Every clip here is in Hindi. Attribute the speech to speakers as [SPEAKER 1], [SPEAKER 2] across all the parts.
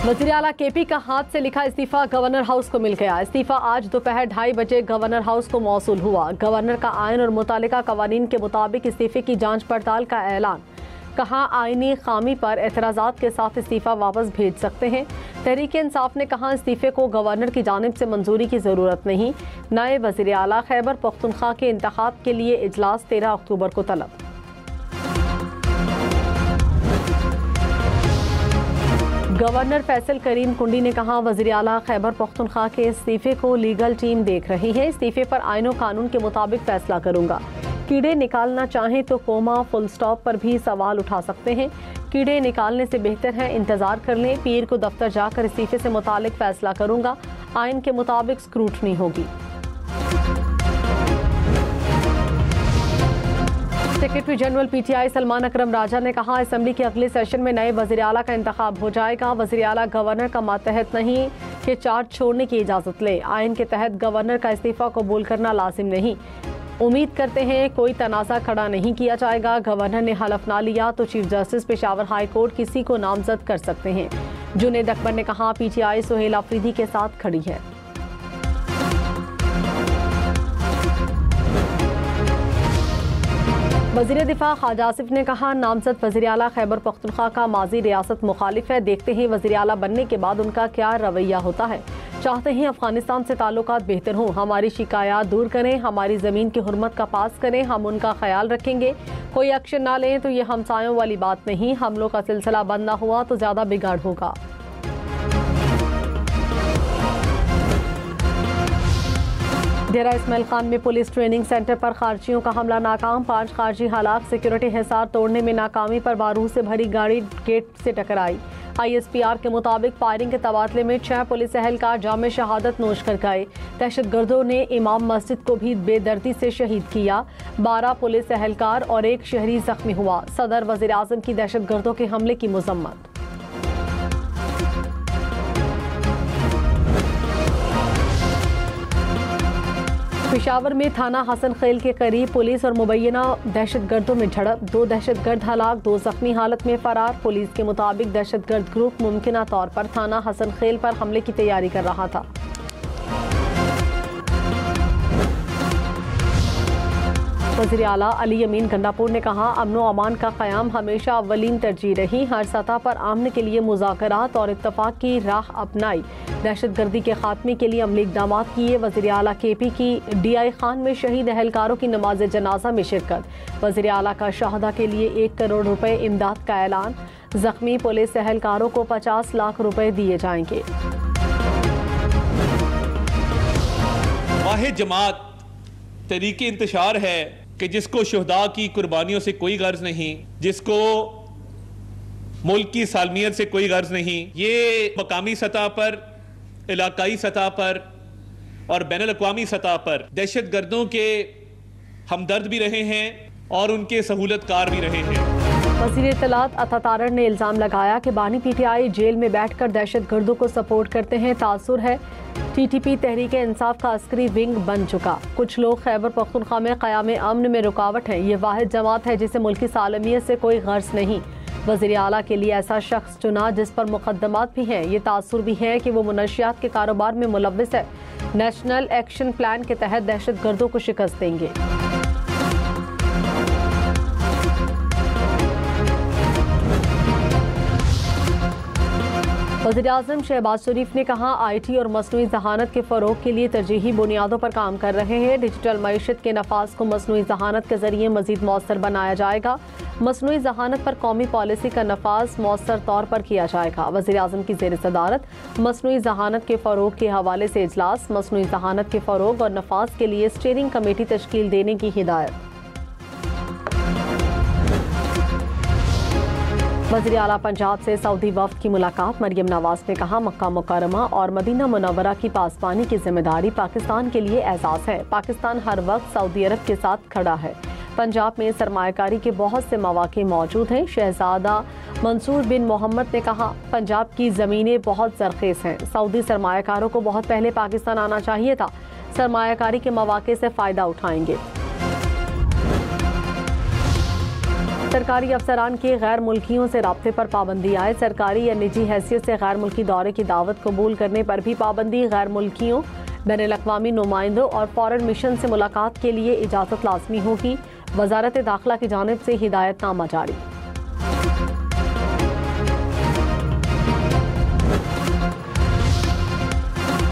[SPEAKER 1] वज़ीर आला केपी का हाथ से लिखा इस्तीफा गवर्नर हाउस को मिल गया। इस्तीफा आज दोपहर 2:30 बजे गवर्नर हाउस को मौसूल हुआ। गवर्नर का आइन और मुतालिका कवानीन के मुताबिक इस्तीफे की जांच पड़ताल का ऐलान। कहा आईनी खामी पर एतराज़ात के साथ इस्तीफा वापस भेज सकते हैं। तहरीक इंसाफ ने कहा इस्तीफे को गवर्नर की जानिब से मंजूरी की ज़रूरत नहीं। नए वज़ीर आला खैबर पख्तूनख्वा के इंतखाब के लिए इजलास 13 अक्टूबर को तलब। गवर्नर फैसल करीम कुंडी ने कहा वज़ीर आला खैबर पख्तूनख्वा के इस्तीफे को लीगल टीम देख रही है। इस्तीफे पर आईन और कानून के मुताबिक फैसला करूंगा। कीड़े निकालना चाहें तो कोमा फुल स्टॉप पर भी सवाल उठा सकते हैं। कीड़े निकालने से बेहतर है इंतजार कर लें। पीर को दफ्तर जाकर इस्तीफे से मुतालिक फैसला करूंगा। आइन के मुताबिक स्क्रूटनी होगी। सेक्रेटरी जनरल पीटीआई सलमान अकरम राजा ने कहा असेंबली के अगले सेशन में नए वज़ीर आला का इंतखाब हो जाएगा। वज़ीर आला गवर्नर का मातहत नहीं कि चार्ज छोड़ने की इजाज़त ले। आइन के तहत गवर्नर का इस्तीफा कबूल करना लाजिम नहीं। उम्मीद करते हैं कोई तनाज़ा खड़ा नहीं किया जाएगा। गवर्नर ने हलफ ना लिया तो chief justice Peshawar high court किसी को नामजद कर सकते हैं। जुनेद अकबर ने कहा पीटीआई सुहेल अफरीदी के साथ खड़ी है। वज़ीर दिफा ख्वाजा आसिफ ने कहा नामजद वज़ीर आला खैबर पख्तूनख्वा का माजी रियासत मुखालिफ है। देखते हैं वज़ीर आला बनने के बाद उनका क्या रवैया होता है। चाहते हैं अफगानिस्तान से ताल्लुकात बेहतर हों। हमारी शिकायत दूर करें, हमारी ज़मीन की हुर्मत का पास करें, हम उनका ख्याल रखेंगे। कोई एक्शन ना लें तो ये हमसायों वाली बात नहीं। हमलों का सिलसिला बंद ना हुआ तो ज़्यादा बिगाड़ होगा। डेरा इस्माइल खान में पुलिस ट्रेनिंग सेंटर पर खारजियों का हमला नाकाम। 5 खारजी हालात। सिक्योरिटी हिसार तोड़ने में नाकामी पर बारूद से भरी गाड़ी गेट से टकराई। ISPR के मुताबिक फायरिंग के तबादले में 6 पुलिस एहलकार जामे शहादत नोश कर गए। दहशतगर्दों ने इमाम मस्जिद को भी बेदर्दी से शहीद किया। 12 पुलिस एहलकार और 1 शहरी जख्मी हुआ। सदर वज़ीर आज़म की दहशतगर्दों के हमले की मजम्मत। पेशावर में थाना हसन खेल के करीब पुलिस और मुबैना दहशतगर्दों में झड़प। 2 दहशतगर्द हलाक, 2 जख्मी हालत में फरार। पुलिस के मुताबिक दहशतगर्द ग्रुप मुमकिना तौर पर थाना हसन खेल पर हमले की तैयारी कर रहा था। वज़ीर आला अली अमीन गंडापुर ने कहा अमनो अमान का क़याम हमेशा अव्वलीन तरजीह रही। हर सतह पर आमने के लिए मुज़ाकरात और इत्तफाक की राह अपनाई। दहशतगर्दी के खात्मे के लिए अमली इक़दाम किए। वज़ीर आला केपी की DI खान में शहीद एहलकारों की नमाज जनाजा में शिरकत। वज़ीर आला का शहदा के लिए 1 करोड़ रुपए इमदाद का ऐलान। जख्मी पुलिस एहलकारों को 50 लाख रुपए दिए जाएंगे।
[SPEAKER 2] वाहिद जमात तरीके इंतशार है कि जिसको शुहदा की कुर्बानियों से कोई गर्ज नहीं, जिसको मुल्क की सालमियत से कोई गर्ज नहीं, ये मकामी सतह पर, इलाकाई सतह पर और बैनुल अक़वामी सतह पर दहशत गर्दों के हमदर्द भी रहे हैं और उनके सहूलतकार भी रहे हैं।
[SPEAKER 1] वज़ीर इत्तलात अता तारड़ ने इल्ज़ाम लगाया कि बानी PTI जेल में बैठकर दहशत गर्दों को सपोर्ट करते हैं। तासुर है TTP तहरीक इंसाफ का अस्करी विंग बन चुका। कुछ लोग खैबर पख्तूनख्वा में क़याम अमन में रुकावट है। ये वाहिद जमात है जिसे मुल्की सालमियत से कोई गर्ज नहीं। वज़ीर आला के लिए ऐसा शख्स चुना जिस पर मुकदमात भी हैं। ये तासुर भी है कि वो मुनशियात के कारोबार में मुलव्विस है। नेशनल एक्शन प्लान के तहत दहशत गर्दों को शिकस्त देंगे। वज़ीर-ए-आज़म शहबाज शरीफ ने कहा IT और मसनूई ज़हानत के फ़रोग़ के लिए तरजीही बुनियादों पर काम कर रहे हैं। डिजिटल मईशत के नफाज को मसनूई ज़हानत के ज़रिए मज़ीद मौसर बनाया जाएगा। मसनूई ज़हानत पर कौमी पॉलिसी का नफाज मौसर तौर पर किया जाएगा। वज़ीर-ए-आज़म की ज़ेर सदारत मसनूई ज़हानत के फ़रोग़ के हवाले से इजलास। मसनूई ज़हानत के फ़रोग़ और नफाज के लिए स्टीयरिंग कमेटी तश्कील देने की हिदायत। वज़ीर आला पंजाब से सऊदी वफ़द की मुलाकात। मरियम नवाज ने कहा मक्का मुकर्रमा और मदीना मुनव्वरा की पासबानी की जिम्मेदारी पाकिस्तान के लिए एजाज़ है। पाकिस्तान हर वक्त सऊदी अरब के साथ खड़ा है। पंजाब में सरमायाकारी के बहुत से मौक़े मौजूद हैं। शहजादा मंसूर बिन मोहम्मद ने कहा पंजाब की ज़मीनें बहुत ज़रख़ेज़ हैं। सऊदी सरमायाकारों को बहुत पहले पाकिस्तान आना चाहिए था। सरमायाकारी के मौक़े से फ़ायदा उठाएंगे। सरकारी अफसरान के गैर मुल्कियों से राब्ते पर पाबंदी आए। सरकारी या निजी हैसियत से गैर मुल्की दौरे की दावत कबूल करने पर भी पाबंदी। गैर मुल्कियों, बैनुल-अक़वामी नुमाइंदों और फॉरेन मिशन से मुलाकात के लिए इजाज़त लाजमी होगी। वजारत दाखिला की जानिब से हिदायतनामा जारी।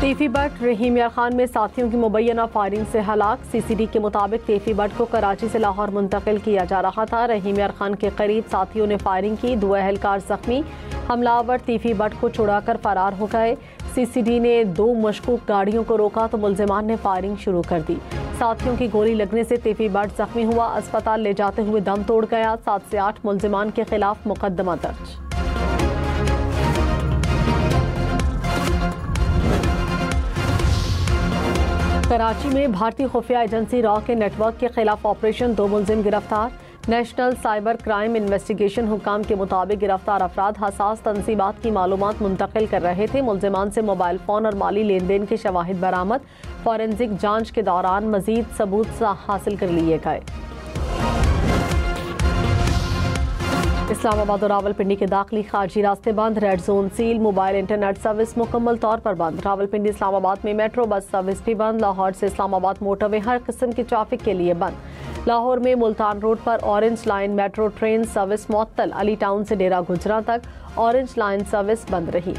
[SPEAKER 1] तेफी भट्ट रहीम यार खान में साथियों की मुबैना फायरिंग से हलाक। CCD के मुताबिक तेफी भट्ट को कराची से लाहौर मुंतकिल किया जा रहा था। रहीम यार खान के करीब साथियों ने फायरिंग की। 2 अहलकार जख्मी। हमलावर तेफी भट्ट को छुड़ाकर फरार हो गए। CCD ने 2 मशकूक गाड़ियों को रोका तो मुल्जिमान ने फायरिंग शुरू कर दी। साथियों की गोली लगने से तेफी भट्ट जख्मी हुआ, अस्पताल ले जाते हुए दम तोड़ गया। 7 से 8 मुल्जिमान के खिलाफ मुकदमा दर्ज। कराची में भारतीय खुफिया एजेंसी रॉ के नेटवर्क के खिलाफ ऑपरेशन, 2 मुल्जिम गिरफ्तार। नेशनल साइबर क्राइम इन्वेस्टिगेशन हुकाम के मुताबिक गिरफ्तार अफराद हसास तंसीबात की मालूमात मुंतकिल कर रहे थे। मुल्जिमान से मोबाइल फोन और माली लेन देन के शवाहिद बरामद। फॉरेंसिक जांच के दौरान मजीद सबूत हासिल कर लिए गए। इस्लामाबाद और रावलपिंडी के दाखिली खारजी रास्ते बंद। Red zone seal. Mobile internet service मुकम्मल तौर पर बंद। रावलपिंडी इस्लामाबाद में मेट्रो बस सर्विस भी बंद। लाहौर से इस्लामाबाद मोटरवे हर किस्म की ट्रैफिक के लिए बंद। लाहौर में मुल्तान रोड पर orange line metro train service मुअत्तल। अली टाउन से डेरा गुजरा तक ऑरेंज लाइन सर्विस बंद रही।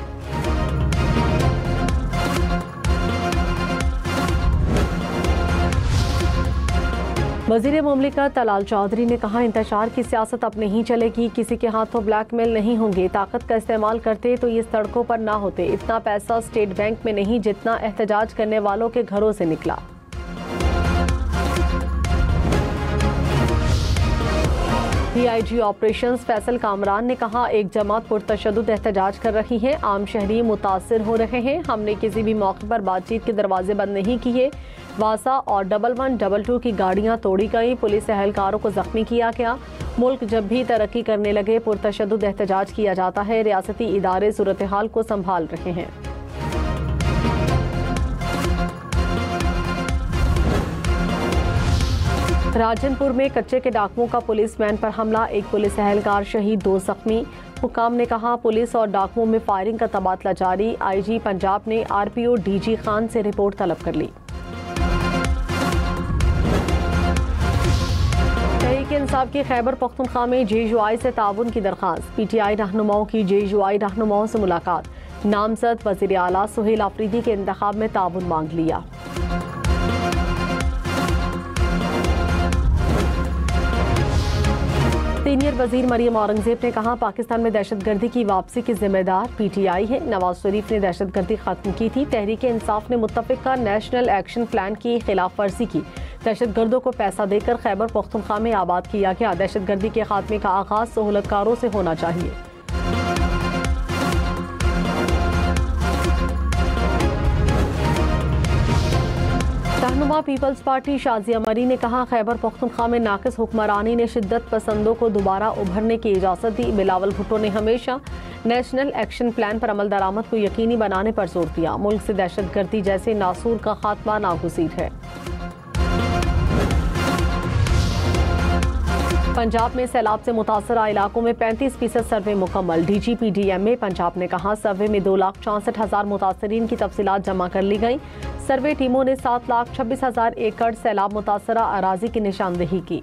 [SPEAKER 1] वज़ीर मुमलिकत तलाल चौधरी ने कहा, इंतशार की सियासत अब नहीं चलेगी। किसी के हाथों ब्लैकमेल नहीं होंगे। ताकत का इस्तेमाल करते तो ये सड़कों पर ना होते। इतना पैसा स्टेट बैंक में नहीं जितना एहतजाज करने वालों के घरों से निकला। DIG ऑपरेशंस फैसल कामरान ने कहा, एक जमात पुरतशद्दुद एहतजाज कर रही है। आम शहरी मुतासिर हो रहे हैं। हमने किसी भी मौके पर बातचीत के दरवाजे बंद नहीं किए। वासा और 1122 की गाड़ियां तोड़ी गई। पुलिस एहलकारों को जख्मी किया गया। मुल्क जब भी तरक्की करने लगे पुरतशद्दुद एहतजाज किया जाता है। रियासती इदारे सूरत हाल को संभाल रहे हैं। राजनपुर में कच्चे के डाकुओं का पुलिसमैन पर हमला। एक पुलिस एहलकार शहीद, 2 जख्मी। हुकाम ने कहा, पुलिस और डाकुओं में फायरिंग का तबादला जारी। IG पंजाब ने RPO DG खान से रिपोर्ट तलब कर ली। तहरीक इंसाफ की खैबर पख्तूनख्वा में JUI से ताउन की दरख्वास्त। PTI रहनुमाओं की JUI रहनुमाओं से मुलाकात। नामजद वज़ीर आला सुहेल आफरीदी के इंतखाब में ताउन मांग लिया। सीनियर वजीर मरियम औरंगजेब ने कहा, पाकिस्तान में दहशतगर्दी की वापसी की जिम्मेदार PTI है। नवाज शरीफ ने दहशतगर्दी खत्म की थी। तहरीक इंसाफ ने मुत्तफिका नेशनल एक्शन प्लान की खिलाफ वर्जी की। दहशतगर्दों को पैसा देकर खैबर पख्तूनख्वा में आबाद किया गया। दहशतगर्दी के खात्मे का आगाज सहूलतकारों से होना चाहिए। रहनुमा पीपल्स पार्टी शाजिया मरी ने कहा, खैबर पख्तूनख्वा में नाकिस हुक्मरानी ने शिद्दत पसंदों को दोबारा उभरने की इजाज़त दी। बिलावल भुट्टो ने हमेशा नेशनल एक्शन प्लान पर अमल दरामद को यकीनी बनाने पर जोर दिया। मुल्क से दहशतगर्दी जैसे नासूर का खात्मा नागुज़ीर है। पंजाब में सैलाब से मुतासरा इलाकों में 35% सर्वे मुकम्मल। DGPDMA पंजाब ने कहा, सर्वे में 2,64,000 मुतासरीन की तफसीलात जमा कर ली गई। सर्वे टीमों ने 7,26,000 एकड़ सैलाब मुतासरा अराजी की निशानदेही की।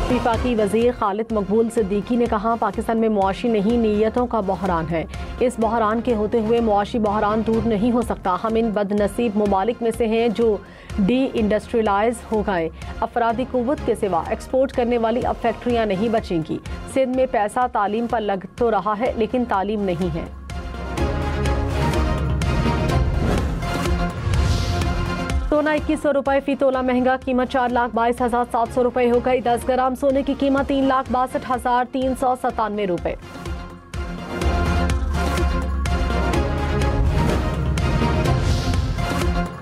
[SPEAKER 1] वफाकी वजीर खालिद मकबूल सिद्दीकी ने कहा, पाकिस्तान में मुआशी नहीं नीयतों का बहरान है। इस बहरान के होते हुए मुआशी बहरान दूर नहीं हो सकता। हम इन बदनसीब ममालिक में से हैं जो डी इंडस्ट्रियलाइज हो गए। अफरादी कुव्वत के सिवा एक्सपोर्ट करने वाली अब फैक्ट्रियां नहीं बचेंगी। सिंध में पैसा तालीम पर लग तो रहा है लेकिन तालीम नहीं है। सोना 2100 रुपए फी तोला महंगा। कीमत 4,22,700 रुपए हो गई। 10 ग्राम सोने की कीमत 3,62,397 रुपए।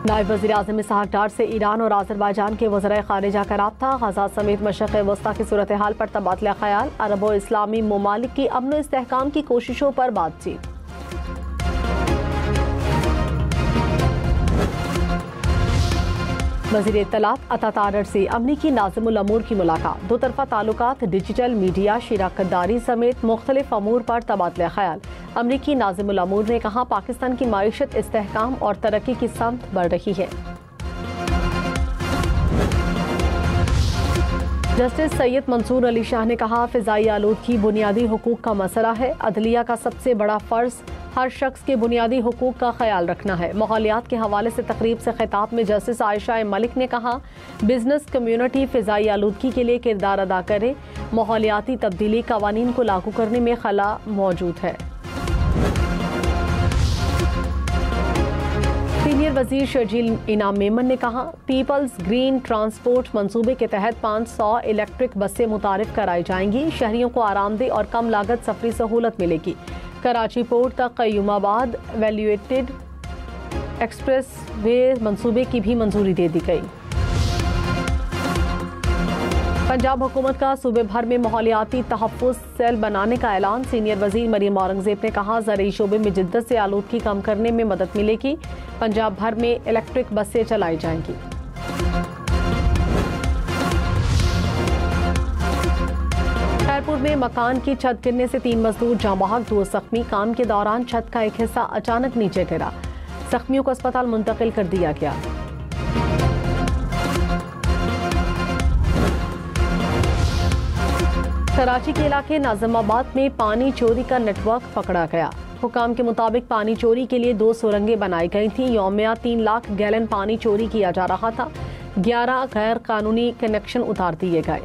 [SPEAKER 1] नायब वज़ीर आज़म इसहाक डार से ईरान और आज़रबाईजान के वज़राए ख़ारिजा का राब्ता। गज़ा समेत मशरिक़ वस्ता की सूरत हाल पर तबादला ख्याल। अरब और इस्लामी ममालिक की अमन और इस्तेहकाम की कोशिशों पर बातचीत। वज़ीर इत्तलात अता तारड़ से अमरीकी नाज़िमुल अमूर की मुलाकात। दो तरफा ताल्लुकात, डिजिटल मीडिया, शराकतदारी समेत मुख्तलिफ अमूर पर तबादला ख्याल। अमरीकी नाज़िमुल अमूर ने कहा, पाकिस्तान की माईशत इस्तेहकाम और तरक्की की समत बढ़ रही है। जस्टिस सैयद मंसूर अली शाह ने कहा, फ़िज़ाई आलूदगी बुनियादी हुकूक का मसला है। अदलिया का सबसे बड़ा फ़र्ज़ हर शख्स के बुनियादी हुकूक का ख्याल रखना है। माहौलियात के हवाले से तकरीब से खिताब में जस्टिस आयशा मलिक ने कहा, बिजनेस कम्युनिटी फ़िज़ाई आलूदगी के लिए किरदार अदा करे। माहौलियाती तब्दीली कवानीन को लागू करने में खला मौजूद है। सीनियर वजीर शर्जील इनाम मेमन ने कहा, पीपल्स ग्रीन ट्रांसपोर्ट मंसूबे के तहत 500 इलेक्ट्रिक बसें मुतारिफ कराई जाएंगी। शहरियों को आरामदेह और कम लागत सफरी सहूलत मिलेगी। कराची पोर्ट तक कयूमाबाद वैल्यूएटेड एक्सप्रेस वे मंसूबे की भी मंजूरी दे दी गई। पंजाब हुकूमत का सूबे भर में माहौलियाती तहफ़्फ़ुज़ सेल बनाने का ऐलान। सीनियर वजीर मरियम औरंगज़ेब ने कहा, ज़रूरी शोबे में जिद्दत से आलूदगी कम करने में मदद मिलेगी। पंजाब भर में इलेक्ट्रिक बसें चलाई जाएंगी। खैरपुर में मकान की छत गिरने से 3 मजदूर जाँ बहक, 2 जख्मी। काम के दौरान छत का एक हिस्सा अचानक नीचे गिरा। जख्मियों को अस्पताल मुंतकिल कर दिया गया। कराची के इलाके नाज़िमाबाद में पानी चोरी का नेटवर्क पकड़ा गया। हुकाम के मुताबिक पानी चोरी के लिए 2 सुरंगें बनाई गई थीं। यौमिया 3 लाख गैलन पानी चोरी किया जा रहा था। 11 गैर कानूनी कनेक्शन उतार दिए गए।